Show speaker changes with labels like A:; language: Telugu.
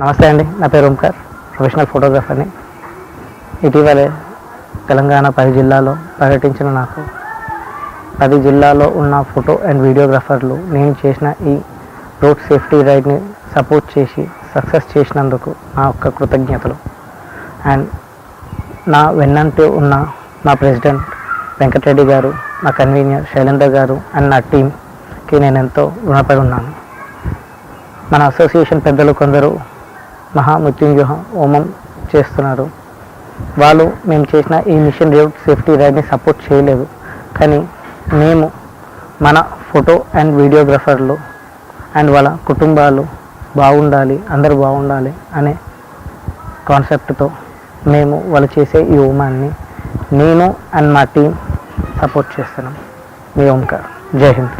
A: నమస్తే అండి, నా పేరు ఓంకార్, ప్రొఫెషనల్ ఫోటోగ్రాఫర్ని. ఇటీవలే తెలంగాణ 10 జిల్లాలో పర్యటించిన నాకు 10 జిల్లాలో ఉన్న ఫోటో అండ్ వీడియోగ్రాఫర్లు నేను చేసిన ఈ రోడ్ సేఫ్టీ రైడ్ని సపోర్ట్ చేసి సక్సెస్ చేసినందుకు నా యొక్క కృతజ్ఞతలు. అండ్ నా వెన్నంటే ఉన్న నా ప్రెసిడెంట్ వెంకటరెడ్డి గారు, నా కన్వీనర్ శైలేందర్ గారు అండ్ నా టీంకి నేను ఎంతో రుణపడి ఉన్నాను. మన అసోసియేషన్ పెద్దలు కొందరు మహామృత్యుంజయ హోమం చేస్తున్నారు. వాళ్ళు మేము చేసిన ఈ మిషన్ రోడ్ సేఫ్టీ రైడ్ని సపోర్ట్ చేయలేదు, కానీ మేము మన ఫోటో అండ్ వీడియోగ్రాఫర్లు అండ్ వాళ్ళ కుటుంబాలు బాగుండాలి, అందరూ బాగుండాలి అనే కాన్సెప్ట్తో మేము వాళ్ళు చేసే ఈ హోమాన్ని నేను అండ్ మా టీం సపోర్ట్ చేస్తున్నాం. మీ ఓంకార్. జై హింద్.